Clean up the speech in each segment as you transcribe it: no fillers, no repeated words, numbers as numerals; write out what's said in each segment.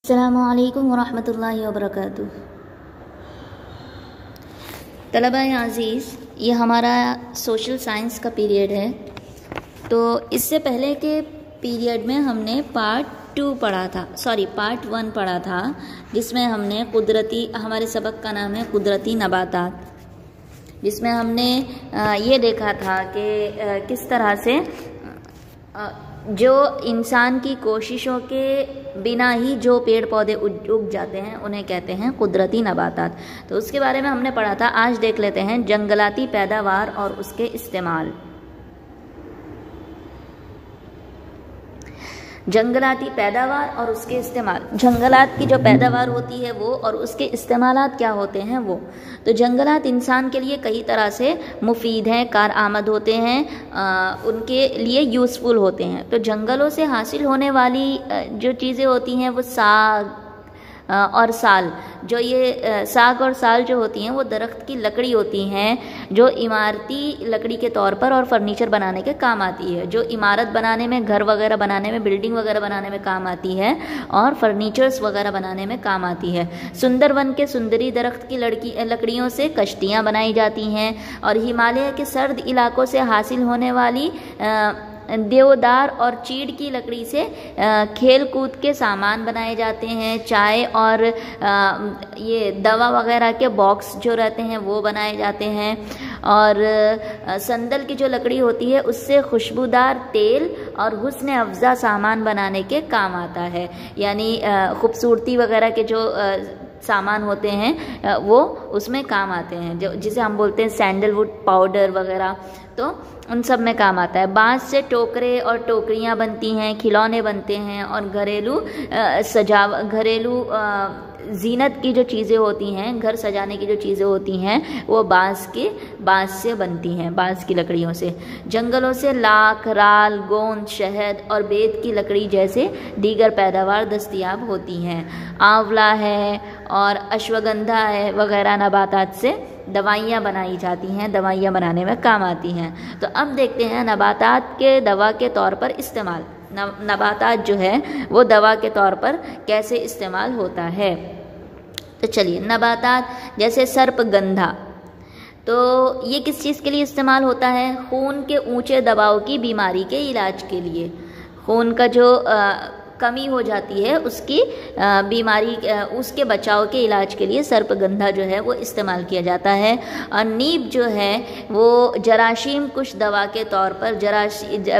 अस्सलामुअलैकुम वरहमतुल्लाहि वबरकातुह। तलबा अज़ीज़, ये हमारा सोशल साइंस का पीरियड है। तो इससे पहले के पीरियड में हमने पार्ट 1 पढ़ा था, जिसमें हमने हमारे सबक का नाम है कुदरती नबातात, जिसमें हमने ये देखा था कि किस तरह से जो इंसान की कोशिशों के बिना ही जो पेड़ पौधे उग जाते हैं उन्हें कहते हैं कुदरती नबातात। तो उसके बारे में हमने पढ़ा था। आज देख लेते हैं जंगलाती पैदावार और उसके इस्तेमाल। जंगलाती पैदावार और उसके इस्तेमाल। जंगलात की जो पैदावार होती है वो और उसके इस्तेमालात क्या होते हैं वो। तो जंगलात इंसान के लिए कई तरह से मुफीद हैं, कारआमद होते हैं, उनके लिए यूज़फुल होते हैं। तो जंगलों से हासिल होने वाली जो चीज़ें होती हैं वो साग और साल, जो ये साग और साल जो होती हैं वो दरख्त की लकड़ी होती हैं, जो इमारती लकड़ी के तौर पर और फर्नीचर बनाने के काम आती है, जो इमारत बनाने में, घर वगैरह बनाने में, बिल्डिंग वगैरह बनाने में काम आती है और फर्नीचर्स वगैरह बनाने में काम आती है। सुंदरवन के सुंदरी दरख्त की लकड़ियों से कश्तियाँ बनाई जाती हैं और हिमालय के सर्द इलाकों से हासिल होने वाली देवदार और चीड़ की लकड़ी से खेल कूद के सामान बनाए जाते हैं। चाय और ये दवा वगैरह के बॉक्स जो रहते हैं वो बनाए जाते हैं। और संदल की जो लकड़ी होती है उससे खुशबूदार तेल और हुस्न अफ़ज़ा सामान बनाने के काम आता है। यानी खूबसूरती वगैरह के जो सामान होते हैं वो उसमें काम आते हैं, जो जिसे हम बोलते हैं सैंडलवुड पाउडर वगैरह, तो उन सब में काम आता है। बांस से टोकरे और टोकरियाँ बनती हैं, खिलौने बनते हैं और घरेलू जीनत की जो चीज़ें होती हैं, घर सजाने की जो चीज़ें होती हैं वो बांस से बनती हैं, बांस की लकड़ियों से। जंगलों से लाख, राल, गोंद, शहद और बेत की लकड़ी जैसे दीगर पैदावार दस्तयाब होती हैं। आंवला है और अश्वगंधा है वगैरह नबातात से दवाइयाँ बनाई जाती हैं, दवाइयाँ बनाने में काम आती हैं। तो अब देखते हैं नबातात के दवा के तौर पर इस्तेमाल। नबातात जो है वो दवा के तौर पर कैसे इस्तेमाल होता है। तो चलिए, नबातात जैसे सर्पगंधा, तो ये किस चीज़ के लिए इस्तेमाल होता है? खून के ऊंचे दबाव की बीमारी के इलाज के लिए। खून का जो कमी हो जाती है उसकी बीमारी, उसके बचाव के इलाज के लिए सर्पगंधा जो है वो इस्तेमाल किया जाता है। और नीम जो है वो जराशीम कुछ दवा के तौर पर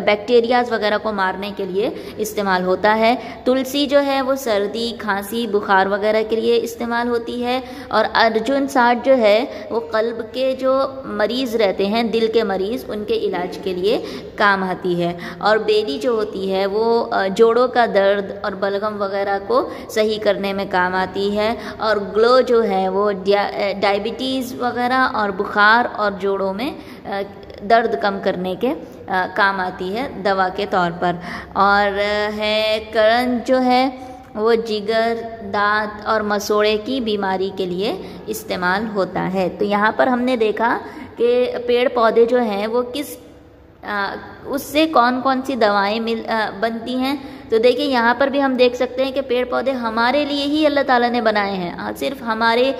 बैक्टीरियाज वगैरह को मारने के लिए इस्तेमाल होता है। तुलसी जो है वो सर्दी, खांसी, बुखार वगैरह के लिए इस्तेमाल होती है। और अर्जुन साठ जो है वो कल्ब के जो मरीज़ रहते हैं, दिल के मरीज़, उनके इलाज के लिए काम आती है। और बेली जो होती है वो जोड़ों का दर्द और बलगम वगैरह को सही करने में काम आती है। और ग्लो जो है वो डायबिटीज़ वगैरह और बुखार और जोड़ों में दर्द कम करने के काम आती है दवा के तौर पर। और है करण जो है वो जिगर, दांत और मसोड़े की बीमारी के लिए इस्तेमाल होता है। तो यहाँ पर हमने देखा कि पेड़ पौधे जो हैं वो उससे कौन कौन सी दवाएं बनती हैं। तो देखिए, यहाँ पर भी हम देख सकते हैं कि पेड़ पौधे हमारे लिए ही अल्लाह ताला ने बनाए हैं, सिर्फ हमारे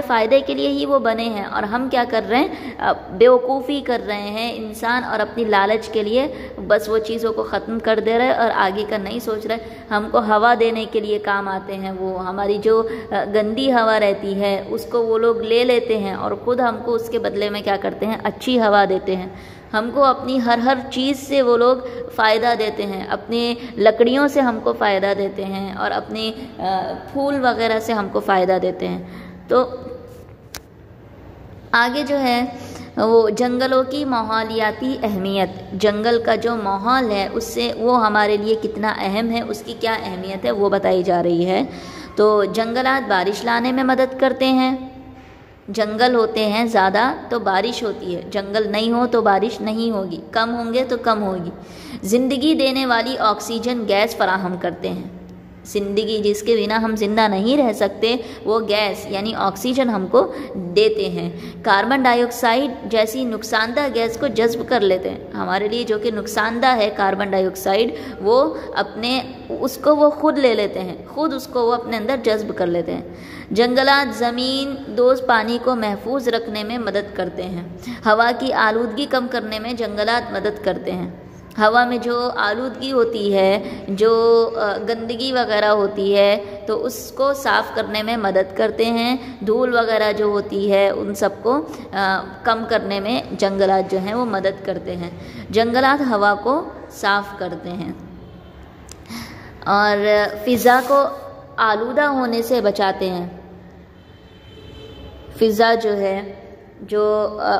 फ़ायदे के लिए ही वो बने हैं। और हम क्या कर रहे हैं? बेवकूफ़ी कर रहे हैं इंसान, और अपनी लालच के लिए बस वो चीज़ों को ख़त्म कर दे रहे हैं और आगे का नहीं सोच रहे। हमको हवा देने के लिए काम आते हैं वो, हमारी जो गंदी हवा रहती है उसको वो लोग ले लेते हैं और ख़ुद हमको उसके बदले में क्या करते हैं? अच्छी हवा देते हैं। हमको अपनी हर चीज़ से वो लोग फ़ायदा देते हैं, अपने लकड़ियों से हमको फ़ायदा देते हैं और अपने फूल वगैरह से हमको फ़ायदा देते हैं। तो आगे जो है वो जंगलों की माहौलियाती अहमियत, जंगल का जो माहौल है उससे वो हमारे लिए कितना अहम है, उसकी क्या अहमियत है वो बताई जा रही है। तो जंगलात बारिश लाने में मदद करते हैं। जंगल होते हैं ज़्यादा तो बारिश होती है, जंगल नहीं हो तो बारिश नहीं होगी, कम होंगे तो कम होगी। ज़िंदगी देने वाली ऑक्सीजन गैस फराहम करते हैं। ज़िंदगी जिसके बिना हम जिंदा नहीं रह सकते, वो गैस यानी ऑक्सीजन हमको देते हैं। कार्बन डाइऑक्साइड जैसी नुकसानदायक गैस को जज्ब कर लेते हैं हमारे लिए, जो कि नुकसानदायक है कार्बन डाइऑक्साइड, वो अपने उसको वो खुद ले लेते हैं, खुद उसको वो अपने अंदर जज्ब कर लेते हैं। जंगलात ज़मीन दोज़ पानी को महफूज रखने में मदद करते हैं। हवा की आलूदगी कम करने में जंगलात मदद करते हैं। हवा में जो आलूदगी होती है, जो गंदगी वगैरह होती है, तो उसको साफ़ करने में मदद करते हैं। धूल वगैरह जो होती है उन सबको कम करने में जंगलात जो हैं वो मदद करते हैं। जंगलात हवा को साफ़ करते हैं और फ़िज़ा को आलूदा होने से बचाते हैं। फ़िज़ा जो है, जो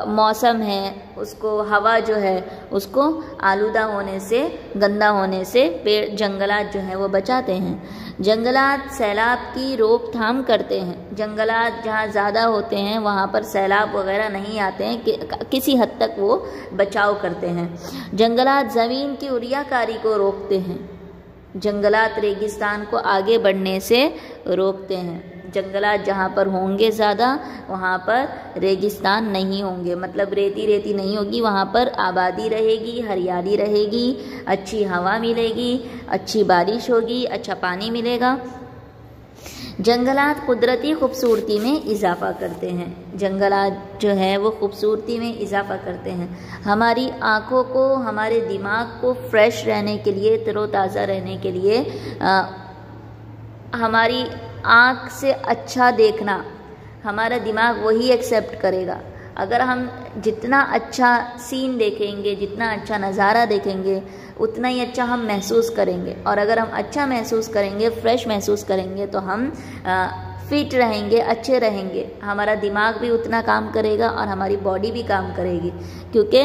मौसम है, उसको हवा जो है उसको आलूदा होने से, गंदा होने से पेड़ जंगलात जो हैं वो बचाते हैं। जंगलात सैलाब की रोकथाम करते हैं। जंगलात जहाँ ज़्यादा होते हैं वहाँ पर सैलाब वगैरह नहीं आते हैं, किसी हद तक वो बचाव करते हैं। जंगलात ज़मीन की उर्वरकारी को रोकते हैं। जंगलात रेगिस्तान को आगे बढ़ने से रोकते हैं। जंगलात जहाँ पर होंगे ज़्यादा वहाँ पर रेगिस्तान नहीं होंगे, मतलब रेती रेती नहीं होगी, वहाँ पर आबादी रहेगी, हरियाली रहेगी, अच्छी हवा मिलेगी, अच्छी बारिश होगी, अच्छा पानी मिलेगा। जंगलात कुदरती खूबसूरती में इजाफ़ा करते हैं। जंगलात जो है वो खूबसूरती में इजाफ़ा करते हैं। हमारी आँखों को, हमारे दिमाग को फ्रेश रहने के लिए, तरोताज़ा रहने के लिए, हमारी आँख से अच्छा देखना हमारा दिमाग वही एक्सेप्ट करेगा। अगर हम जितना अच्छा सीन देखेंगे, जितना अच्छा नज़ारा देखेंगे, उतना ही अच्छा हम महसूस करेंगे। और अगर हम अच्छा महसूस करेंगे, फ्रेश महसूस करेंगे, तो हम फिट रहेंगे, अच्छे रहेंगे। हमारा दिमाग भी उतना काम करेगा और हमारी बॉडी भी काम करेगी। क्योंकि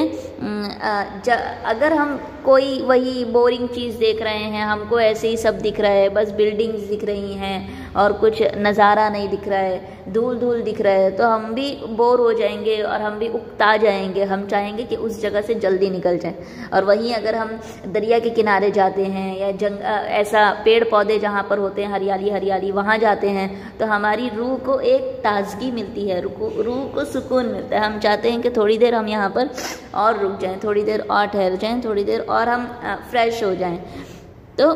अगर हम कोई वही बोरिंग चीज़ देख रहे हैं, हमको ऐसे ही सब दिख रहा है, बस बिल्डिंग्स दिख रही हैं और कुछ नज़ारा नहीं दिख रहा है, धूल धूल दिख रहा है, तो हम भी बोर हो जाएंगे और हम भी उकता जाएंगे। हम चाहेंगे कि उस जगह से जल्दी निकल जाएं। और वहीं अगर हम दरिया के किनारे जाते हैं या ऐसा पेड़ पौधे जहाँ पर होते हैं, हरियाली हरियाली, वहाँ जाते हैं, तो हमारी रूह को एक ताजगी मिलती है, रूह को सुकून मिलता है। हम चाहते हैं कि थोड़ी देर हम यहाँ पर और रुक जाएं, थोड़ी देर और ठहर जाएं, थोड़ी देर और हम फ्रेश हो जाएं। तो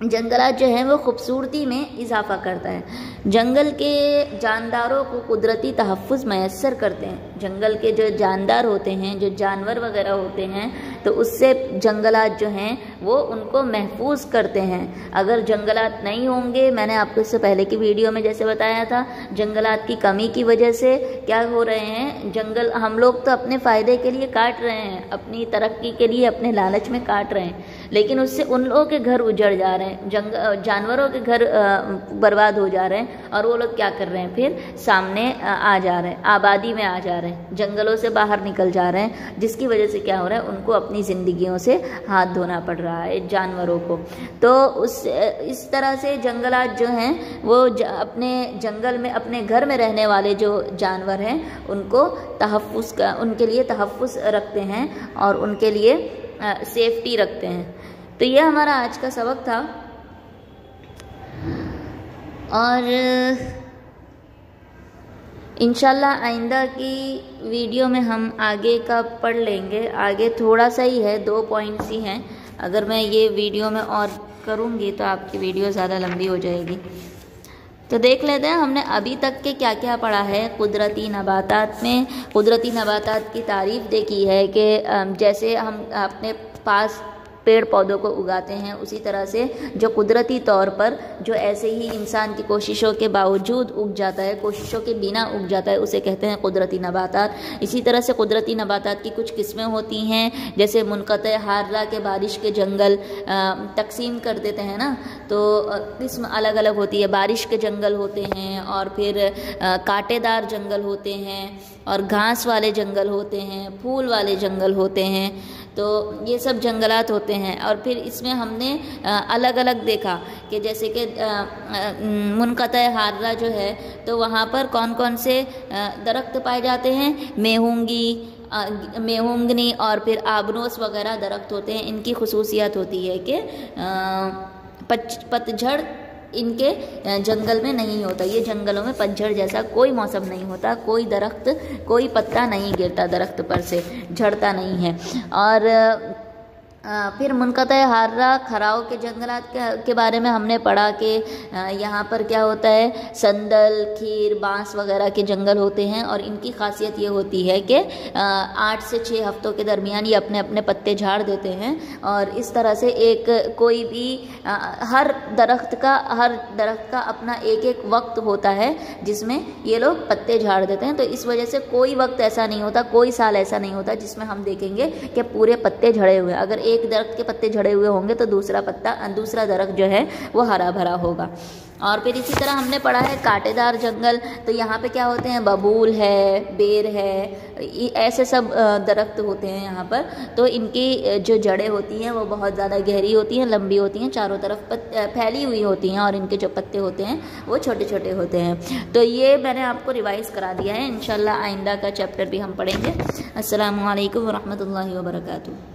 जंगलात जो है वो खूबसूरती में इजाफ़ा करता है। जंगल के जानदारों को कुदरती तहफ़्फ़ुज़ मैसर करते हैं। जंगल के जो जानदार होते हैं, जो जानवर वगैरह होते हैं, तो उससे जंगलात जो हैं वो उनको महफूज करते हैं। अगर जंगलात नहीं होंगे, मैंने आपको इससे पहले की वीडियो में जैसे बताया था, जंगलात की कमी की वजह से क्या हो रहे हैं, जंगल हम लोग तो अपने फ़ायदे के लिए काट रहे हैं, अपनी तरक्की के लिए, अपने लालच में काट रहे हैं, लेकिन उससे उन लोगों के घर उजड़ जा रहे हैं, जानवरों के घर बर्बाद हो जा रहे हैं। और वो लोग क्या कर रहे हैं, फिर सामने आ जा रहे हैं, आबादी में आ जा रहे हैं, जंगलों से बाहर निकल जा रहे हैं, जिसकी वजह से क्या हो रहा है, उनको अपनी ज़िंदगियों से हाथ धोना पड़ रहा है जानवरों को। तो इस तरह से जंगलात जो हैं वो अपने जंगल में, अपने घर में रहने वाले जो जानवर हैं उनको उनके लिए तहफ़्फ़ुज़ रखते हैं और उनके लिए सेफ्टी रखते हैं। तो ये हमारा आज का सबक था। और इंशाल्लाह आइंदा की वीडियो में हम आगे का पढ़ लेंगे। आगे थोड़ा सा ही है, 2 पॉइंट्स ही हैं। अगर मैं ये वीडियो में और करूँगी तो आपकी वीडियो ज़्यादा लंबी हो जाएगी। तो देख लेते हैं हमने अभी तक के क्या क्या पढ़ा है कुदरती नबातात में। कुदरती नबातात की तारीफ़ देखी है कि जैसे हम अपने पास पेड़ पौधों को उगाते हैं, उसी तरह से जो कुदरती तौर पर जो ऐसे ही इंसान की कोशिशों के बावजूद उग जाता है, कोशिशों के बिना उग जाता है, उसे कहते हैं कुदरती नबातात। इसी तरह से कुदरती नबातात की कुछ किस्में होती हैं, जैसे मुनक़ते हार्रा के बारिश के जंगल तकसीम कर देते हैं ना, तो किस्म अलग अलग होती है। बारिश के जंगल होते हैं और फिर कांटेदार जंगल होते हैं और घास वाले जंगल होते हैं, फूल वाले जंगल होते हैं। तो ये सब जंगलात होते हैं। और फिर इसमें हमने अलग अलग देखा कि जैसे कि मुनक़ते हार्रा जो है, तो वहाँ पर कौन कौन से दरख्त पाए जाते हैं, मेहुंगनी और फिर आबनोस वगैरह दरख्त होते हैं। इनकी खुसूसियत होती है कि पतझड़ इनके जंगल में नहीं होता। ये जंगलों में पतझड़ जैसा कोई मौसम नहीं होता, कोई दरख्त, कोई पत्ता नहीं गिरता दरख्त पर से, झड़ता नहीं है। और फिर मुनक़ता हार्रा खराओ के जंगलात के बारे में हमने पढ़ा कि यहाँ पर क्या होता है, संदल, खीर, बांस वगैरह के जंगल होते हैं और इनकी खासियत ये होती है कि 8 से 6 हफ्तों के दरमियान ये अपने अपने पत्ते झाड़ देते हैं। और इस तरह से एक कोई भी हर दरख्त का अपना एक एक वक्त होता है जिसमें ये लोग पत्ते झाड़ देते हैं। तो इस वजह से कोई वक्त ऐसा नहीं होता, कोई साल ऐसा नहीं होता जिसमें हम देखेंगे कि पूरे पत्ते झड़े हुए हैं। अगर एक दरख्त के पत्ते झड़े हुए होंगे तो दूसरा दरख्त जो है वो हरा भरा होगा। और फिर इसी तरह हमने पढ़ा है कांटेदार जंगल, तो यहाँ पे क्या होते हैं, बबूल है, बेर है, ऐसे सब दरख्त होते हैं यहाँ पर। तो इनकी जो जड़ें होती हैं वो बहुत ज़्यादा गहरी होती हैं, लंबी होती हैं, चारों तरफ फैली हुई होती हैं और इनके जो पत्ते होते हैं वो छोटे छोटे होते हैं। तो ये मैंने आपको रिवाइज़ करा दिया है। इंशाल्लाह आइंदा का चैप्टर भी हम पढ़ेंगे। अस्सलामु अलैकुम वरहमतुल्लाहि वबरकातुहू।